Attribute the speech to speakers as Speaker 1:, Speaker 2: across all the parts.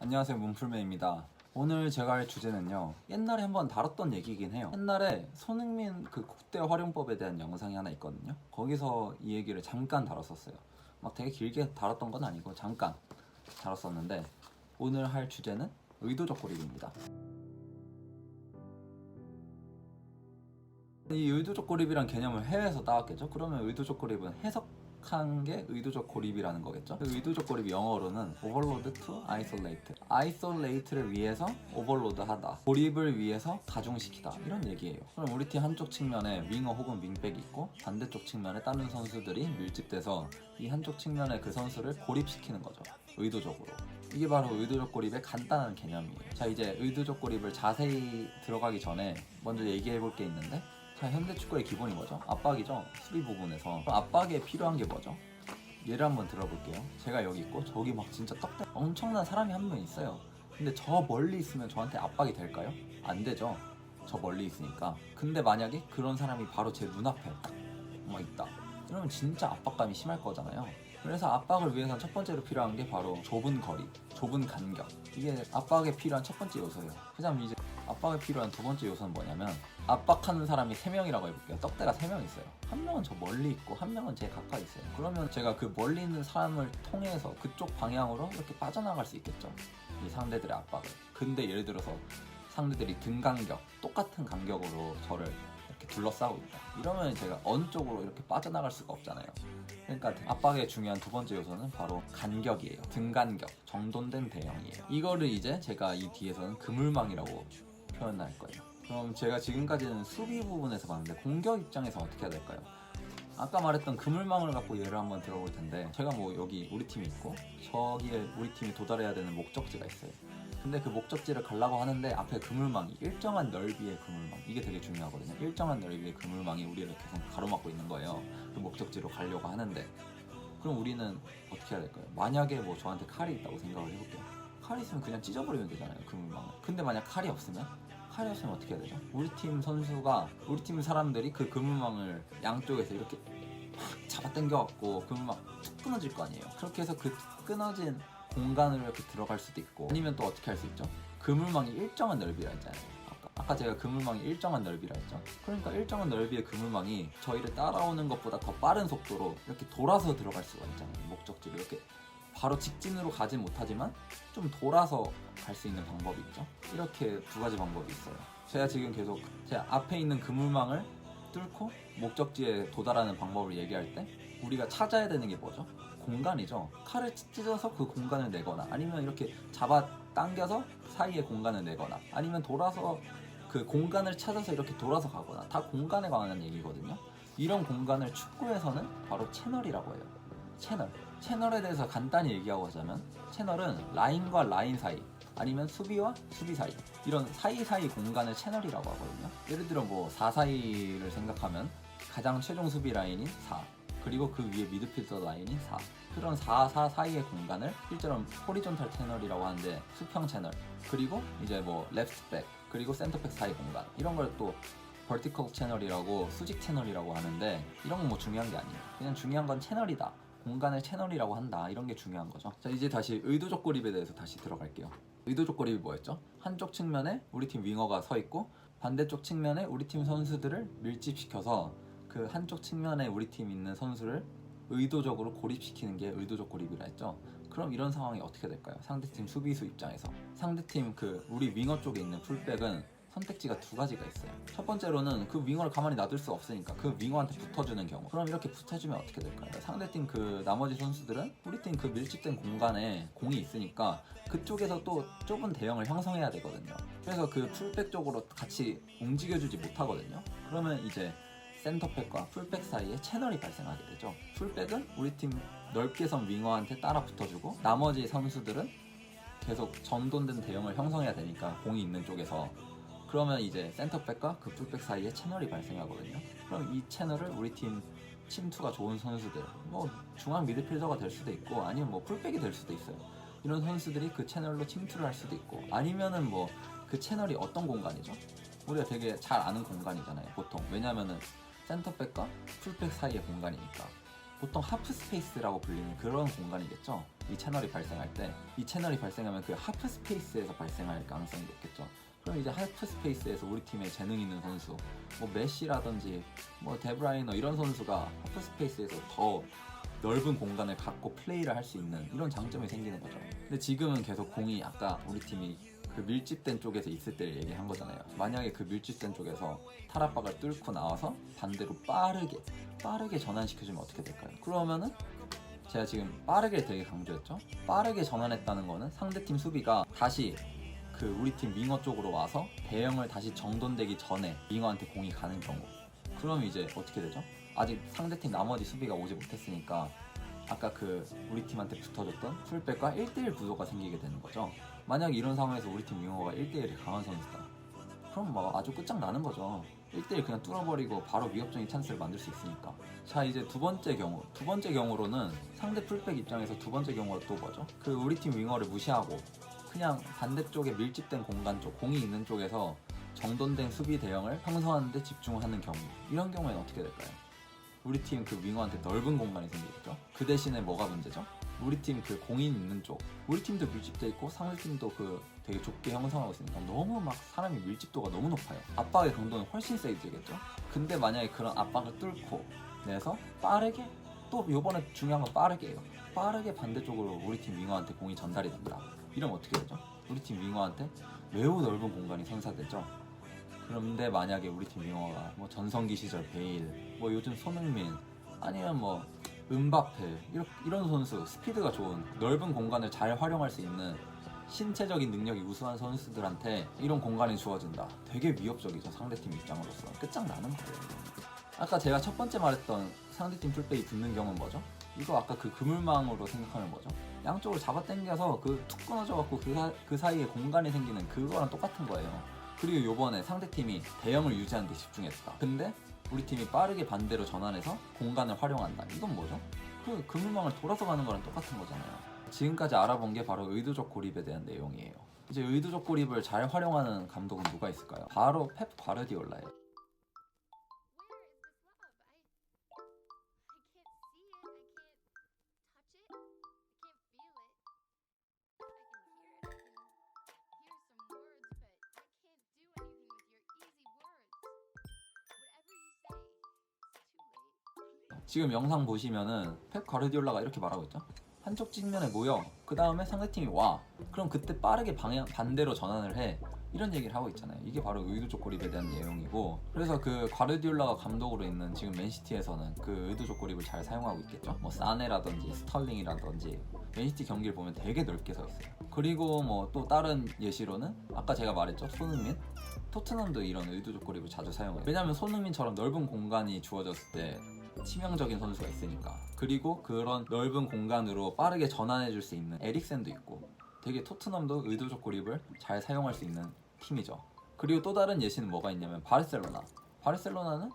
Speaker 1: 안녕하세요, 문풀맨입니다. 오늘 제가 할 주제는요, 옛날에 한번 다뤘던 얘기이긴 해요. 옛날에 손흥민 그 국대 활용법에 대한 영상이 하나 있거든요. 거기서 이 얘기를 잠깐 다뤘었어요. 막 되게 길게 다뤘던 건 아니고 잠깐 다뤘었는데, 오늘 할 주제는 의도적 고립입니다. 이 의도적 고립이란 개념을 해외에서 따왔겠죠. 그러면 의도적 고립은 해석한 게 의도적 고립이라는 거겠죠. 그 의도적 고립이 영어로는 overload to isolate, isolate를 위해서 overload하다, 고립을 위해서 가중시키다, 이런 얘기예요. 그럼 우리 팀 한쪽 측면에 윙어 혹은 윙백이 있고 반대쪽 측면에 다른 선수들이 밀집돼서 이 한쪽 측면에 그 선수를 고립시키는 거죠, 의도적으로. 이게 바로 의도적 고립의 간단한 개념이에요. 자, 이제 의도적 고립을 자세히 들어가기 전에 먼저 얘기해 볼 게 있는데, 자, 현대 축구의 기본이 뭐죠? 압박이죠. 수비 부분에서. 압박에 필요한 게 뭐죠? 예를 한번 들어볼게요. 제가 여기 있고 저기 막 진짜 엄청난 사람이 한 명 있어요. 근데 저 멀리 있으면 저한테 압박이 될까요? 안 되죠. 저 멀리 있으니까. 근데 만약에 그런 사람이 바로 제 눈앞에 딱 있다. 그러면 진짜 압박감이 심할 거잖아요. 그래서 압박을 위해서 첫 번째로 필요한 게 바로 좁은 거리, 좁은 간격. 이게 압박에 필요한 첫 번째 요소예요. 그다음 이제 압박에 필요한 두 번째 요소는 뭐냐면, 압박하는 사람이 3명이라고 해볼게요. 떡대가 3명 있어요. 한 명은 저 멀리 있고 한 명은 제 가까이 있어요. 그러면 제가 그 멀리 있는 사람을 통해서 그쪽 방향으로 이렇게 빠져나갈 수 있겠죠, 이 상대들의 압박을. 근데 예를 들어서 상대들이 등 간격, 똑같은 간격으로 저를 이렇게 둘러싸고 있다. 이러면 제가 어느 쪽으로 이렇게 빠져나갈 수가 없잖아요. 그러니까 압박의 중요한 두 번째 요소는 바로 간격이에요. 등 간격, 정돈된 대형이에요. 이거를 이제 제가 이 뒤에서는 그물망이라고 표현할 거예요. 그럼 제가 지금까지는 수비 부분에서 봤는데, 공격 입장에서 어떻게 해야 될까요? 아까 말했던 그물망을 갖고 예를 한번 들어볼 텐데, 제가 여기 우리 팀이 있고 저기에 우리 팀이 도달해야 되는 목적지가 있어요. 근데 그 목적지를 가려고 하는데 앞에 그물망이 일정한 넓이의 그물망, 이게 되게 중요하거든요. 일정한 넓이의 그물망이 우리를 계속 가로막고 있는 거예요. 그 목적지로 가려고 하는데, 그럼 우리는 어떻게 해야 될까요? 만약에 저한테 칼이 있다고 생각을 해볼게요. 칼이 있으면 그냥 찢어버리면 되잖아요, 그물망을. 근데 만약 칼이 없으면 어떻게 해야 되죠? 우리 팀 사람들이 그 그물망을 양쪽에서 이렇게 잡아당겨갖고 그물망 툭 끊어질 거 아니에요. 그렇게 해서 그 끊어진 공간으로 이렇게 들어갈 수도 있고, 아니면 또 어떻게 할 수 있죠? 그물망이 일정한 넓이라 했잖아요. 아까 제가 그물망이 일정한 넓이라 했죠. 그러니까 일정한 넓이의 그물망이 저희를 따라오는 것보다 더 빠른 속도로 이렇게 돌아서 들어갈 수가 있잖아요. 목적지로 이렇게 바로 직진으로 가진 못하지만 좀 돌아서 갈 수 있는 방법이 있죠. 이렇게 두 가지 방법이 있어요. 제가 지금 계속 제 앞에 있는 그물망을 뚫고 목적지에 도달하는 방법을 얘기할 때, 우리가 찾아야 되는 게 뭐죠? 공간이죠. 칼을 찢어서 그 공간을 내거나, 아니면 이렇게 잡아 당겨서 사이에 공간을 내거나, 아니면 돌아서 그 공간을 찾아서 이렇게 돌아서 가거나, 다 공간에 관한 얘기거든요. 이런 공간을 축구에서는 바로 채널이라고 해요. 채널에 대해서 간단히 얘기하고 하자면, 채널은 라인과 라인 사이, 아니면 수비와 수비 사이, 이런 사이사이 공간을 채널이라고 하거든요. 예를 들어 4사이를 생각하면 가장 최종 수비 라인인 4, 그리고 그 위에 미드필더 라인인 4, 그런 4, 4 사이의 공간을 실제로 호리존탈 채널이라고 하는데, 수평 채널, 그리고 이제 레프트백, 그리고 센터백 사이 공간, 이런 걸 또 버티컬 채널이라고, 수직 채널이라고 하는데, 이런 건 중요한 게 아니에요. 그냥 중요한 건 채널이다, 공간을 채널이라고 한다, 이런 게 중요한 거죠. 자, 이제 다시 의도적 고립에 대해서 다시 들어갈게요. 의도적 고립이 뭐였죠? 한쪽 측면에 우리 팀 윙어가 서 있고 반대쪽 측면에 우리 팀 선수들을 밀집시켜서 그 한쪽 측면에 우리 팀 있는 선수를 의도적으로 고립시키는 게 의도적 고립이라 했죠. 그럼 이런 상황이 어떻게 될까요? 상대팀 수비수 입장에서 상대팀 우리 윙어 쪽에 있는 풀백은 선택지가 두 가지가 있어요. 첫 번째로는 그 윙어를 가만히 놔둘 수 없으니까 그 윙어한테 붙어주는 경우. 그럼 이렇게 붙어주면 어떻게 될까요? 상대팀 나머지 선수들은 우리 팀 밀집된 공간에 공이 있으니까 그쪽에서 또 좁은 대형을 형성해야 되거든요. 그래서 그 풀백 쪽으로 같이 움직여주지 못하거든요. 그러면 이제 센터백과 풀백 사이에 채널이 발생하게 되죠. 풀백은 우리 팀 넓게 선 윙어한테 따라 붙어주고, 나머지 선수들은 계속 전돈된 대형을 형성해야 되니까 공이 있는 쪽에서. 그러면 이제 센터백과 그 풀백 사이에 채널이 발생하거든요. 그럼 이 채널을 우리 팀 침투가 좋은 선수들, 중앙 미드필더가 될 수도 있고, 아니면 풀백이 될 수도 있어요. 이런 선수들이 그 채널로 침투를 할 수도 있고, 아니면은 그 채널이 어떤 공간이죠? 우리가 되게 잘 아는 공간이잖아요, 보통. 왜냐면은 센터백과 풀백 사이의 공간이니까. 보통 하프 스페이스라고 불리는 그런 공간이겠죠. 이 채널이 발생할 때 이 채널이 발생하면 그 하프 스페이스에서 발생할 가능성이 높겠죠. 그럼 이제 하프 스페이스에서 우리 팀에 재능 있는 선수, 뭐 메시라든지 뭐 데브라이너 이런 선수가 하프 스페이스에서 더 넓은 공간을 갖고 플레이를 할 수 있는 이런 장점이 생기는 거죠. 근데 지금은 계속 공이 아까 우리 팀이 그 밀집된 쪽에서 있을 때를 얘기한 거잖아요. 만약에 그 밀집된 쪽에서 탈압박을 뚫고 나와서 반대로 빠르게 전환시켜주면 어떻게 될까요? 그러면은 제가 지금 빠르게 되게 강조했죠. 빠르게 전환했다는 거는 상대팀 수비가 다시 그 우리 팀 윙어 쪽으로 와서 대형을 다시 정돈되기 전에 윙어한테 공이 가는 경우, 그럼 이제 어떻게 되죠? 아직 상대팀 나머지 수비가 오지 못했으니까 아까 그 우리 팀한테 붙어줬던 풀백과 1대1 구도가 생기게 되는 거죠. 만약 이런 상황에서 우리 팀 윙어가 1대1이 강한 선수다, 그럼 뭐 아주 끝장나는 거죠. 1대1 그냥 뚫어버리고 바로 위협적인 찬스를 만들 수 있으니까. 자, 이제 두 번째 경우로는 상대 풀백 입장에서 두 번째 경우가 또 뭐죠? 그 우리 팀 윙어를 무시하고 그냥 반대쪽에 밀집된 공간 쪽, 공이 있는 쪽에서 정돈된 수비 대형을 형성하는 데 집중하는 경우, 이런 경우에는 어떻게 될까요? 우리 팀 그 윙어한테 넓은 공간이 생기겠죠? 그 대신에 뭐가 문제죠? 우리 팀 그 공인 있는 쪽, 우리 팀도 밀집돼 있고 상대팀도 그 되게 좁게 형성하고 있으니까 너무 막 사람이 밀집도가 너무 높아요. 압박의 강도는 훨씬 세지겠죠? 근데 만약에 그런 압박을 뚫고 내서 빠르게, 또 요번에 중요한 건 빠르게예요. 빠르게 반대쪽으로 우리 팀 윙어한테 공이 전달이 된다. 이러면 어떻게 되죠? 우리 팀 윙어한테 매우 넓은 공간이 선사되죠. 그런데 만약에 우리 팀 윙어가 뭐 전성기 시절 베일, 뭐 요즘 손흥민, 아니면 뭐 음바페 이런 선수, 스피드가 좋은 넓은 공간을 잘 활용할 수 있는 신체적인 능력이 우수한 선수들한테 이런 공간이 주어진다. 되게 위협적이죠. 상대팀 입장으로서 끝장나는 거예요. 아까 제가 첫 번째 말했던 상대팀 풀백이 붙는 경우는 뭐죠? 이거 아까 그 그물망으로 생각하면 뭐죠? 양쪽을 잡아당겨서 그 툭 끊어져갖고 그 사이에 공간이 생기는 그거랑 똑같은 거예요. 그리고 요번에 상대팀이 대형을 유지하는 데 집중했다. 근데 우리 팀이 빠르게 반대로 전환해서 공간을 활용한다. 이건 뭐죠? 그 그물망을 돌아서 가는 거랑 똑같은 거잖아요. 지금까지 알아본 게 바로 의도적 고립에 대한 내용이에요. 이제 의도적 고립을 잘 활용하는 감독은 누가 있을까요? 바로 펩 과르디올라예요. 지금 영상 보시면은 펩 과르디올라가 이렇게 말하고 있죠. 한쪽 측면에 모여, 그 다음에 상대팀이 와. 그럼 그때 빠르게 반대로 전환을 해. 이런 얘기를 하고 있잖아요. 이게 바로 의도적 고립에 대한 내용이고, 그래서 그 과르디올라가 감독으로 있는 지금 맨시티에서는 그 의도적 고립을 잘 사용하고 있겠죠. 뭐 사네라든지 스털링이라든지 맨시티 경기를 보면 되게 넓게 서 있어요. 그리고 뭐 또 다른 예시로는 아까 제가 말했죠, 손흥민. 토트넘도 이런 의도적 고립을 자주 사용해요. 왜냐면 손흥민처럼 넓은 공간이 주어졌을 때 치명적인 선수가 있으니까. 그리고 그런 넓은 공간으로 빠르게 전환해줄 수 있는 에릭센도 있고, 되게 토트넘도 의도적 고립을 잘 사용할 수 있는 팀이죠. 그리고 또 다른 예시는 뭐가 있냐면 바르셀로나는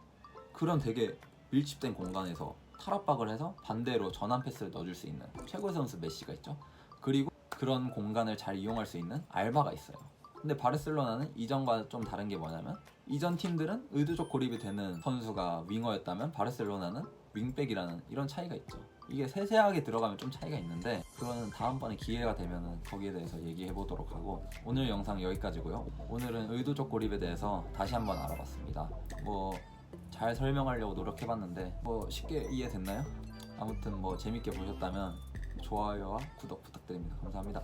Speaker 1: 그런 되게 밀집된 공간에서 탈압박을 해서 반대로 전환 패스를 넣어줄 수 있는 최고의 선수 메시가 있죠. 그리고 그런 공간을 잘 이용할 수 있는 알바가 있어요. 근데 바르셀로나는 이전과 좀 다른 게 뭐냐면, 이전 팀들은 의도적 고립이 되는 선수가 윙어였다면 바르셀로나는 윙백이라는 이런 차이가 있죠. 이게 세세하게 들어가면 좀 차이가 있는데, 그거는 다음번에 기회가 되면 거기에 대해서 얘기해 보도록 하고, 오늘 영상 여기까지고요. 오늘은 의도적 고립에 대해서 다시 한번 알아봤습니다. 뭐 잘 설명하려고 노력해봤는데 뭐 쉽게 이해됐나요? 아무튼 뭐 재밌게 보셨다면 좋아요와 구독 부탁드립니다. 감사합니다.